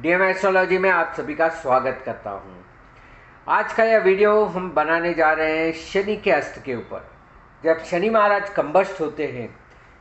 DM astrology में आप सभी का स्वागत करता हूं। आज का यह वीडियो हम बनाने जा रहे हैं शनि के अस्त के ऊपर। जब शनि महाराज कंबस्ट होते हैं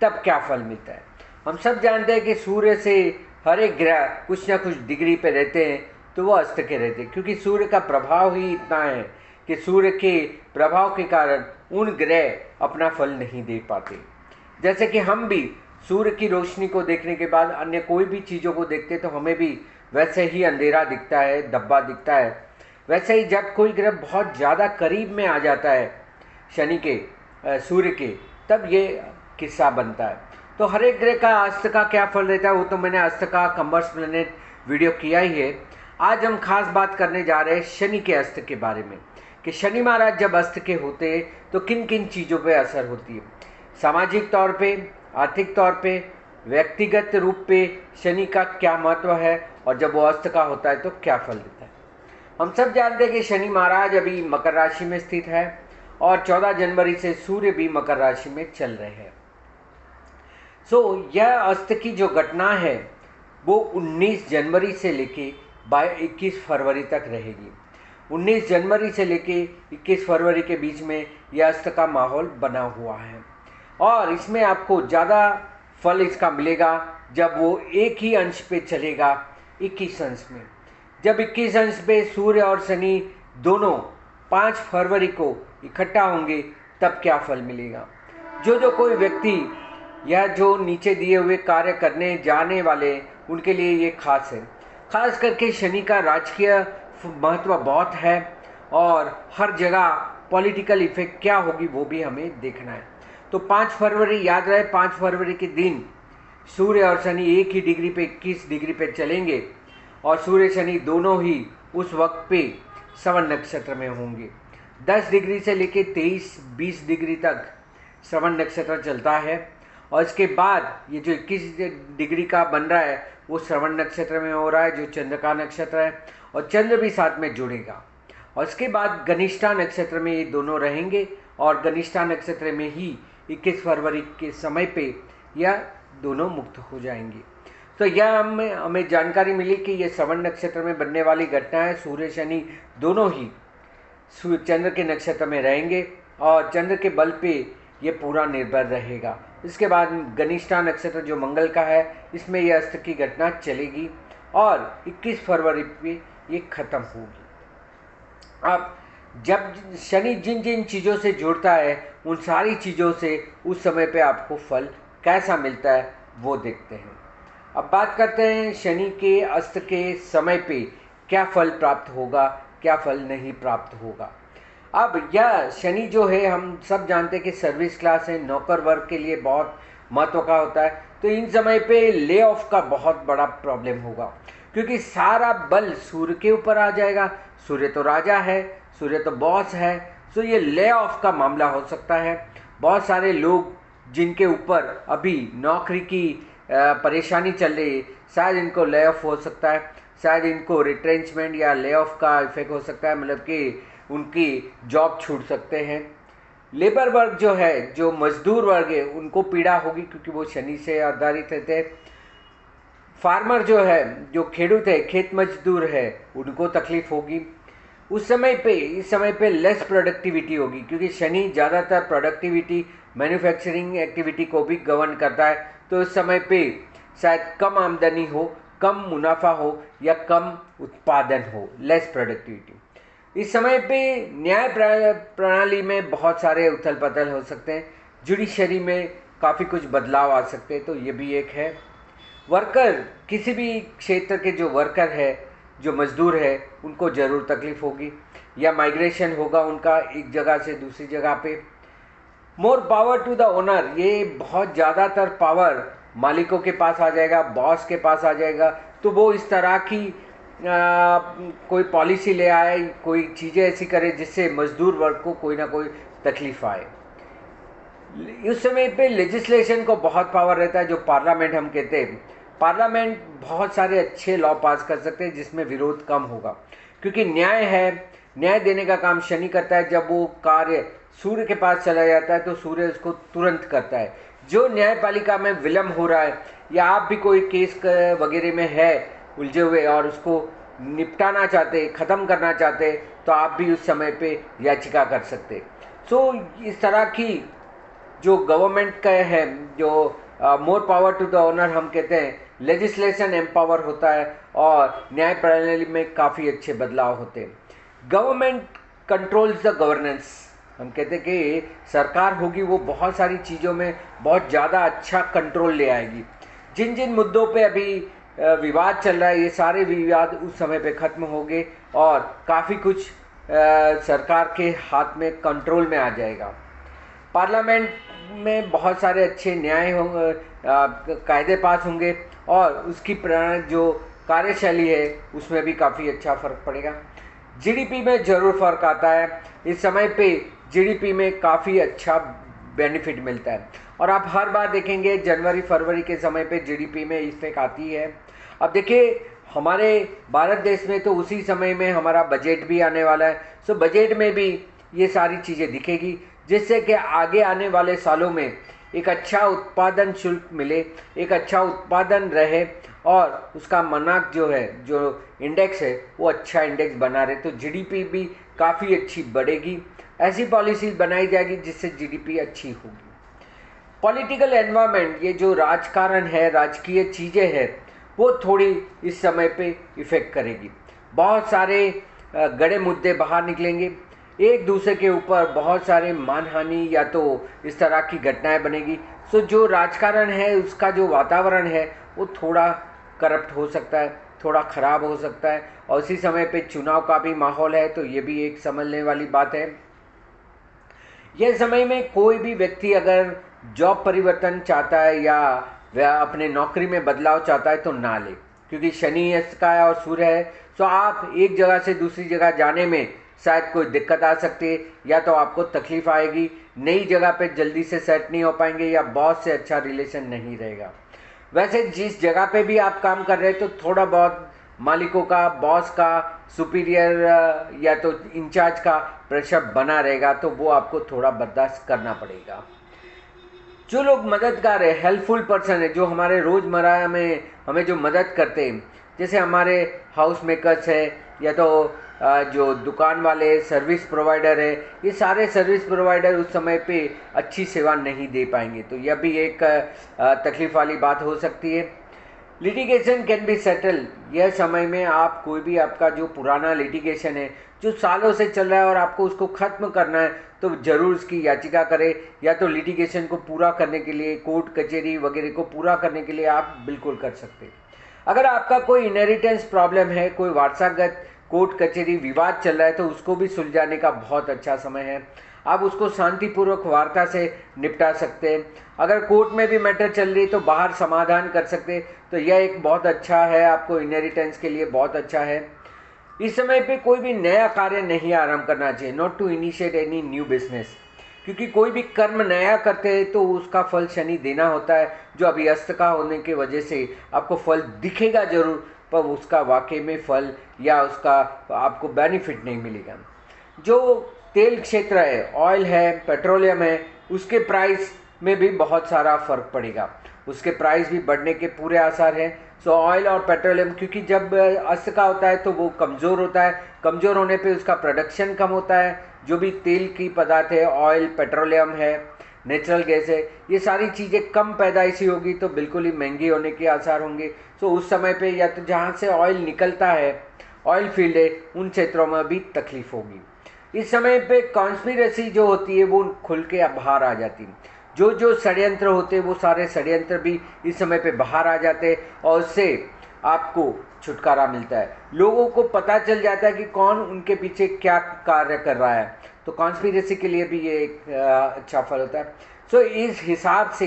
तब क्या फल मिलता है। हम सब जानते हैं कि सूर्य से हर एक ग्रह कुछ ना कुछ डिग्री पे रहते हैं, तो वो अस्त के रहते हैं, क्योंकि सूर्य का प्रभाव ही इतना है कि सूर्य के प्रभाव के कारण उन ग्रह अपना फल नहीं दे पाते। जैसे कि हम भी सूर्य की रोशनी को देखने के बाद अन्य कोई भी चीज़ों को देखते तो हमें भी वैसे ही अंधेरा दिखता है, धब्बा दिखता है। वैसे ही जब कोई ग्रह बहुत ज़्यादा करीब में आ जाता है शनि के, सूर्य के, तब ये किस्सा बनता है। तो हर एक ग्रह का अस्त का क्या फल रहता है वो तो मैंने अस्त का कंबस्ट प्लेनेट वीडियो किया ही है। आज हम खास बात करने जा रहे हैं शनि के अस्त के बारे में कि शनि महाराज जब अस्त के होते हैं तो किन किन चीज़ों पे असर होती है। सामाजिक तौर पे, आर्थिक तौर पे, व्यक्तिगत रूप पे शनि का क्या महत्व है और जब वो अस्त का होता है तो क्या फल देता है। हम सब जानते हैं कि शनि महाराज अभी मकर राशि में स्थित है और 14 जनवरी से सूर्य भी मकर राशि में चल रहे हैं। यह अस्त की जो घटना है वो 19 जनवरी से लेके 21 फरवरी तक रहेगी। 19 जनवरी से लेके 21 फरवरी के बीच में यह अस्त का माहौल बना हुआ है और इसमें आपको ज़्यादा फल इसका मिलेगा जब वो एक ही अंश पे चलेगा, 21 अंश में। जब 21 अंश पे सूर्य और शनि दोनों 5 फरवरी को इकट्ठा होंगे तब क्या फल मिलेगा। जो कोई व्यक्ति या जो नीचे दिए हुए कार्य करने जाने वाले उनके लिए ये खास है। खास करके शनि का राजकीय महत्व बहुत है और हर जगह पॉलिटिकल इफेक्ट क्या होगी वो भी हमें देखना है। तो 5 फरवरी याद रहे, 5 फरवरी के दिन सूर्य और शनि एक ही डिग्री पे 21 डिग्री पे चलेंगे और सूर्य शनि दोनों ही उस वक्त पे श्रवण नक्षत्र में होंगे। 10 डिग्री से लेके 23-20 डिग्री तक श्रवण नक्षत्र चलता है और इसके बाद ये जो 21 डिग्री का बन रहा है वो श्रवण नक्षत्र में हो रहा है, जो चंद्र का नक्षत्र है, और चंद्र भी साथ में जुड़ेगा। और इसके बाद गनिष्ठा नक्षत्र में ये दोनों रहेंगे और गनिष्ठा नक्षत्र में ही 21 फरवरी के समय पे यह दोनों मुक्त हो जाएंगे। तो यह हमें जानकारी मिली कि यह श्रवण नक्षत्र में बनने वाली घटना है। सूर्य शनि दोनों ही चंद्र के नक्षत्र में रहेंगे और चंद्र के बल पे ये पूरा निर्भर रहेगा। इसके बाद गनिष्ठा नक्षत्र जो मंगल का है, इसमें यह अस्त की घटना चलेगी और 21 फरवरी पे ये खत्म होगी। अब जब शनि जिन जिन चीज़ों से जुड़ता है उन सारी चीज़ों से उस समय पे आपको फल कैसा मिलता है वो देखते हैं। अब बात करते हैं शनि के अस्त के समय पे क्या फल प्राप्त होगा, क्या फल नहीं प्राप्त होगा। अब यह शनि जो है हम सब जानते हैं कि सर्विस क्लास है, नौकर वर्ग के लिए बहुत महत्व का होता है। तो इन समय पे ले ऑफ का बहुत बड़ा प्रॉब्लम होगा क्योंकि सारा बल सूर्य के ऊपर आ जाएगा। सूर्य तो राजा है, सूर्य तो बॉस है, तो ये ले ऑफ का मामला हो सकता है। बहुत सारे लोग जिनके ऊपर अभी नौकरी की परेशानी चल रही है, शायद इनको ले ऑफ हो सकता है, शायद इनको रिट्रेंचमेंट या ले ऑफ का इफेक्ट हो सकता है, मतलब कि उनकी जॉब छूट सकते हैं। लेबर वर्ग जो है, जो मजदूर वर्ग है, उनको पीड़ा होगी क्योंकि वो शनि से आधारित रहते हैं। फार्मर जो है, जो खेडूत है, खेत मजदूर है, उनको तकलीफ होगी। इस समय पे लेस प्रोडक्टिविटी होगी क्योंकि शनि ज़्यादातर प्रोडक्टिविटी, मैन्युफैक्चरिंग एक्टिविटी को भी गवर्न करता है। तो इस समय पे शायद कम आमदनी हो, कम मुनाफा हो या कम उत्पादन हो, लेस प्रोडक्टिविटी। इस समय पे न्याय प्रणाली में बहुत सारे उथल पुथल हो सकते हैं, जुडिशरी में काफ़ी कुछ बदलाव आ सकते हैं, तो ये भी एक है। वर्कर, किसी भी क्षेत्र के जो वर्कर है, जो मजदूर है, उनको ज़रूर तकलीफ होगी या माइग्रेशन होगा उनका एक जगह से दूसरी जगह पे। More power to the owner, ये बहुत ज़्यादातर पावर मालिकों के पास आ जाएगा, बॉस के पास आ जाएगा। तो वो इस तरह की कोई पॉलिसी ले आए, कोई चीज़ें ऐसी करे जिससे मजदूर वर्ग को कोई ना कोई तकलीफ आए। उस समय पे लेजिस्लेशन को बहुत पावर रहता है, जो पार्लियामेंट हम कहते हैं। पार्लियामेंट बहुत सारे अच्छे लॉ पास कर सकते हैं जिसमें विरोध कम होगा क्योंकि न्याय है, न्याय देने का काम शनि करता है। जब वो कार्य सूर्य के पास चला जाता है तो सूर्य उसको तुरंत करता है। जो न्यायपालिका में विलम्ब हो रहा है या आप भी कोई केस वगैरह में है उलझे हुए और उसको निपटाना चाहते, ख़त्म करना चाहते, तो आप भी उस समय पे याचिका कर सकते। सो इस तरह की जो गवर्नमेंट का है, जो more power to the owner हम कहते हैं, लेजिस्लेशन एम्पावर होता है और न्याय प्रणाली में काफ़ी अच्छे बदलाव होते हैं। गवर्नमेंट कंट्रोल्स द गवर्नेंस, हम कहते हैं कि सरकार होगी वो बहुत सारी चीज़ों में बहुत ज़्यादा अच्छा कंट्रोल ले आएगी। जिन जिन मुद्दों पे अभी विवाद चल रहा है, ये सारे विवाद उस समय पे ख़त्म होंगे और काफ़ी कुछ सरकार के हाथ में कंट्रोल में आ जाएगा। पार्लियामेंट में बहुत सारे अच्छे न्याय होंगे, कायदे पास होंगे और उसकी जो कार्यशैली है उसमें भी काफ़ी अच्छा फ़र्क पड़ेगा। जीडीपी में ज़रूर फ़र्क आता है। इस समय पे जीडीपी में काफ़ी अच्छा बेनिफिट मिलता है और आप हर बार देखेंगे जनवरी फरवरी के समय पे जीडीपी में इफेक्ट आती है। अब देखिए हमारे भारत देश में तो उसी समय में हमारा बजट भी आने वाला है। सो बजट में भी ये सारी चीज़ें दिखेगी, जिससे कि आगे आने वाले सालों में एक अच्छा उत्पादन शुल्क मिले, एक अच्छा उत्पादन रहे और उसका मानक जो है, जो इंडेक्स है, वो अच्छा इंडेक्स बना रहे, तो जीडीपी भी काफ़ी अच्छी बढ़ेगी। ऐसी पॉलिसीज बनाई जाएगी जिससे जीडीपी अच्छी होगी। पॉलिटिकल एनवायरनमेंट, ये जो राजकारण है, राजकीय चीज़ें हैं, वो थोड़ी इस समय पे इफ़ेक्ट करेगी। बहुत सारे गड़े मुद्दे बाहर निकलेंगे, एक दूसरे के ऊपर बहुत सारे मानहानि या तो इस तरह की घटनाएं बनेगी। सो जो राजकारण है उसका जो वातावरण है वो थोड़ा करप्ट हो सकता है, थोड़ा ख़राब हो सकता है और उसी समय पे चुनाव का भी माहौल है, तो ये भी एक समझने वाली बात है। यह समय में कोई भी व्यक्ति अगर जॉब परिवर्तन चाहता है या वह अपने नौकरी में बदलाव चाहता है तो ना ले, क्योंकि शनि अस्त का है और सूर्य है। तो आप एक जगह से दूसरी जगह जाने में शायद कोई दिक्कत आ सकती है, या तो आपको तकलीफ आएगी, नई जगह पे जल्दी से सेट नहीं हो पाएंगे या बॉस से अच्छा रिलेशन नहीं रहेगा। वैसे जिस जगह पे भी आप काम कर रहे हैं तो थोड़ा बहुत मालिकों का, बॉस का, सुपीरियर या तो इंचार्ज का प्रेशर बना रहेगा, तो वो आपको थोड़ा बर्दाश्त करना पड़ेगा। जो लोग मददगार है, हेल्पफुल पर्सन है, जो हमारे रोज़मर्रा में हमें जो मदद करते हैं, जैसे हमारे हाउस मेकर्स है या तो जो दुकान वाले सर्विस प्रोवाइडर है, ये सारे सर्विस प्रोवाइडर उस समय पे अच्छी सेवा नहीं दे पाएंगे, तो यह भी एक तकलीफ वाली बात हो सकती है। लिटिगेशन कैन बी सेटल, यह समय में आप कोई भी आपका जो पुराना लिटिगेशन है जो सालों से चल रहा है और आपको उसको ख़त्म करना है, तो ज़रूर उसकी याचिका करें, या तो लिटिगेशन को पूरा करने के लिए, कोर्ट कचहरी वगैरह को पूरा करने के लिए आप बिल्कुल कर सकते हैं। अगर आपका कोई इनहेरिटेंस प्रॉब्लम है, कोई वारसागत कोर्ट कचहरी विवाद चल रहा है, तो उसको भी सुलझाने का बहुत अच्छा समय है। आप उसको शांतिपूर्वक वार्ता से निपटा सकते हैं। अगर कोर्ट में भी मैटर चल रही तो बाहर समाधान कर सकते हैं, तो यह एक बहुत अच्छा है, आपको इनहेरिटेंस के लिए बहुत अच्छा है। इस समय पे कोई भी नया कार्य नहीं आरंभ करना चाहिए, not to initiate any new business, क्योंकि कोई भी कर्म नया करते हैं तो उसका फल शनि देना होता है, जो अभी अस्त का होने की वजह से आपको फल दिखेगा जरूर, पर उसका वाकई में फल या उसका आपको बेनिफिट नहीं मिलेगा। जो तेल क्षेत्र है, ऑयल है, पेट्रोलियम है, उसके प्राइस में भी बहुत सारा फर्क पड़ेगा, उसके प्राइस भी बढ़ने के पूरे आसार हैं। सो ऑयल और पेट्रोलियम, क्योंकि जब अस्त का होता है तो वो कमज़ोर होता है, कमज़ोर होने पे उसका प्रोडक्शन कम होता है। जो भी तेल की पदार्थ है, ऑयल, पेट्रोलियम है, नेचुरल गैस है, ये सारी चीज़ें कम पैदाइशी होगी तो बिल्कुल ही महंगी होने के आसार होंगे। सो उस समय पे या तो जहाँ से ऑयल निकलता है, ऑयल फील्ड है, उन क्षेत्रों में भी तकलीफ होगी। इस समय पे कॉन्स्पिरेसी जो होती है वो खुल के बाहर आ जाती है, जो जो षड्यंत्र होते हैं वो सारे षड्यंत्र भी इस समय पे बाहर आ जाते हैं और उससे आपको छुटकारा मिलता है। लोगों को पता चल जाता है कि कौन उनके पीछे क्या कार्य कर रहा है, तो कॉन्स्पिरेसी के लिए भी ये एक अच्छा फल होता है। सो इस हिसाब से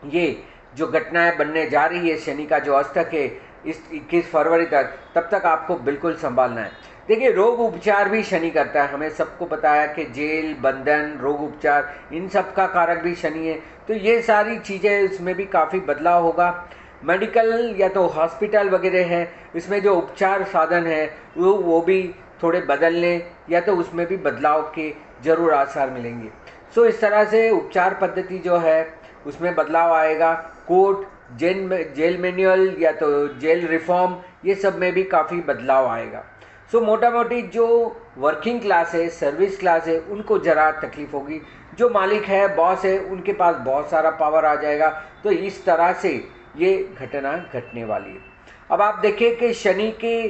ये जो घटनाएं बनने जा रही है, शनि का जो अष्टक है इस 21 फरवरी तक, तब तक आपको बिल्कुल संभालना है। देखिए रोग उपचार भी शनि करता है, हमें सबको बताया कि जेल, बंधन, रोग उपचार, इन सब का कारक भी शनि है, तो ये सारी चीज़ें इसमें भी काफ़ी बदलाव होगा। मेडिकल या तो हॉस्पिटल वगैरह है, इसमें जो उपचार साधन है वो भी थोड़े बदलने या तो उसमें भी बदलाव के जरूर आसार मिलेंगे। सो इस तरह से उपचार पद्धति जो है उसमें बदलाव आएगा। कोर्ट जेल मैनुअल या तो जेल रिफॉर्म, ये सब में भी काफ़ी बदलाव आएगा। सो मोटा मोटी जो वर्किंग क्लास है, सर्विस क्लास है, उनको ज़रा तकलीफ होगी। जो मालिक है, बॉस है, उनके पास बहुत सारा पावर आ जाएगा। तो इस तरह से ये घटना घटने वाली है। अब आप देखिए कि शनि के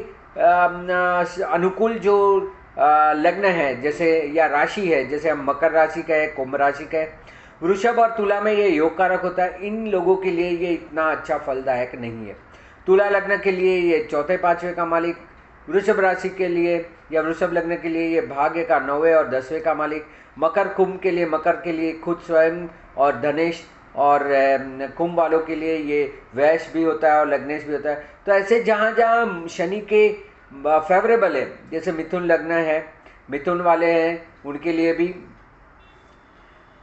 अनुकूल जो लग्न है जैसे या राशि है, जैसे हम मकर राशि का है, कुंभ राशि का है, वृषभ और तुला में ये योग कारक होता है। इन लोगों के लिए ये इतना अच्छा फलदायक नहीं है। तुला लग्न के लिए ये चौथे पांचवें का मालिक, वृषभ राशि के लिए या वृषभ लग्न के लिए ये भाग्य का 9वें और 10वें का मालिक, मकर कुंभ के लिए, मकर के लिए खुद स्वयं और धनेश, और कुंभ वालों के लिए ये वैश भी होता है और लग्नेश भी होता है। तो ऐसे जहाँ जहाँ शनि के फेवरेबल है, जैसे मिथुन लग्न है, मिथुन वाले हैं उनके लिए भी,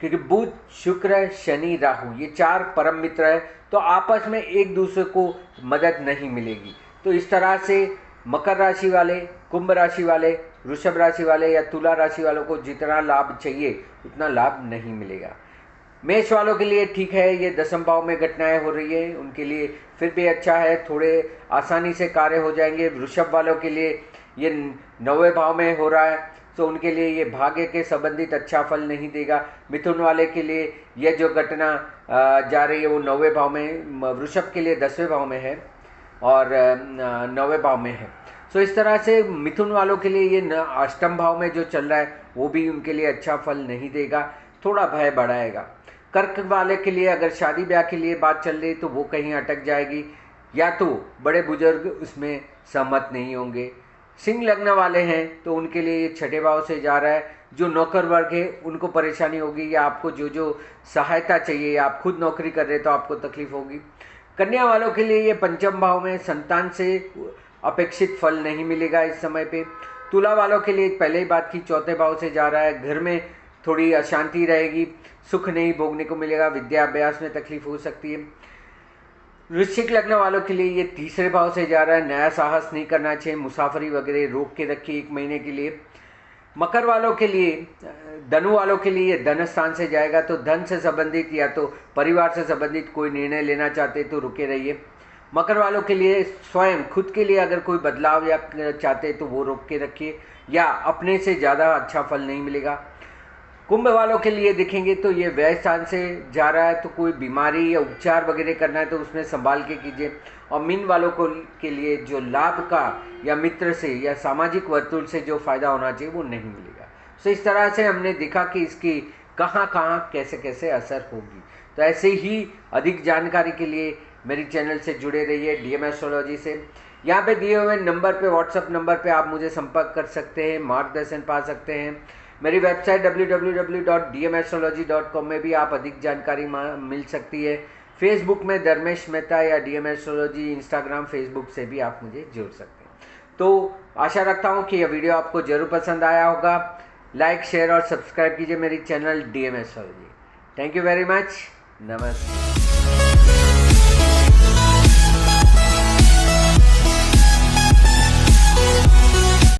क्योंकि बुध शुक्र शनि राहु ये 4 परम मित्र है, तो आपस में एक दूसरे को मदद नहीं मिलेगी। तो इस तरह से मकर राशि वाले, कुंभ राशि वाले, वृषभ राशि वाले या तुला राशि वालों को जितना लाभ चाहिए उतना लाभ नहीं मिलेगा। मेष वालों के लिए ठीक है, ये 10वें भाव में घटनाएं हो रही है, उनके लिए फिर भी अच्छा है, थोड़े आसानी से कार्य हो जाएंगे। वृषभ वालों के लिए ये 9वें भाव में हो रहा है, तो उनके लिए ये भाग्य के संबंधित अच्छा फल नहीं देगा। मिथुन वाले के लिए ये जो घटना जा रही है वो 9वें भाव में, वृषभ के लिए 10वें भाव में है और 9वें भाव में है। सो इस तरह से मिथुन वालों के लिए ये 8वें भाव में जो चल रहा है वो भी उनके लिए अच्छा फल नहीं देगा, थोड़ा भय बढ़ाएगा। कर्क वाले के लिए अगर शादी ब्याह के लिए बात चल रही तो वो कहीं अटक जाएगी, या तो बड़े बुजुर्ग उसमें सहमत नहीं होंगे। सिंह लग्न वाले हैं तो उनके लिए ये 6ठे भाव से जा रहा है। जो नौकर वर्ग है उनको परेशानी होगी, या आपको जो जो सहायता चाहिए, आप खुद नौकरी कर रहे तो आपको तकलीफ होगी। कन्या वालों के लिए ये 5वें भाव में, संतान से अपेक्षित फल नहीं मिलेगा इस समय पे। तुला वालों के लिए पहले ही बात की 4थे भाव से जा रहा है, घर में थोड़ी अशांति रहेगी, सुख नहीं भोगने को मिलेगा, विद्या अभ्यास में तकलीफ हो सकती है। वृश्चिक लग्न वालों के लिए ये 3रे भाव से जा रहा है, नया साहस नहीं करना चाहिए, मुसाफरी वगैरह रोक के रखिए 1 महीने के लिए। मकर वालों के लिए, धनु वालों के लिए धन स्थान से जाएगा, तो धन से संबंधित या तो परिवार से संबंधित कोई निर्णय लेना चाहते तो रुके रहिए। मकर वालों के लिए स्वयं खुद के लिए अगर कोई बदलाव या चाहते तो वो रोक के रखिए, या अपने से ज़्यादा अच्छा फल नहीं मिलेगा। कुंभ वालों के लिए देखेंगे तो ये व्यय स्थान से जा रहा है, तो कोई बीमारी या उपचार वगैरह करना है तो उसमें संभाल के कीजिए। और मीन वालों को के लिए जो लाभ का या मित्र से या सामाजिक वर्तुल से जो फायदा होना चाहिए वो नहीं मिलेगा। तो इस तरह से हमने देखा कि इसकी कहाँ कहाँ कैसे कैसे असर होगी। तो ऐसे ही अधिक जानकारी के लिए मेरी चैनल से जुड़े रहिए DM एस्ट्रोलॉजी से। यहाँ पे दिए हुए नंबर पे, व्हाट्सअप नंबर पे आप मुझे संपर्क कर सकते हैं, मार्गदर्शन पा सकते हैं। मेरी वेबसाइट www.dmastrology.com में भी आप अधिक जानकारी मिल सकती है। फेसबुक में धर्मेश मेहता या DM एस्ट्रोलॉजी, इंस्टाग्राम, फेसबुक से भी आप मुझे जोड़ सकते हैं। तो आशा रखता हूँ कि यह वीडियो आपको ज़रूर पसंद आया होगा। लाइक, शेयर और सब्सक्राइब कीजिए मेरी channel DM astrology. Thank you very much. नमस्ते।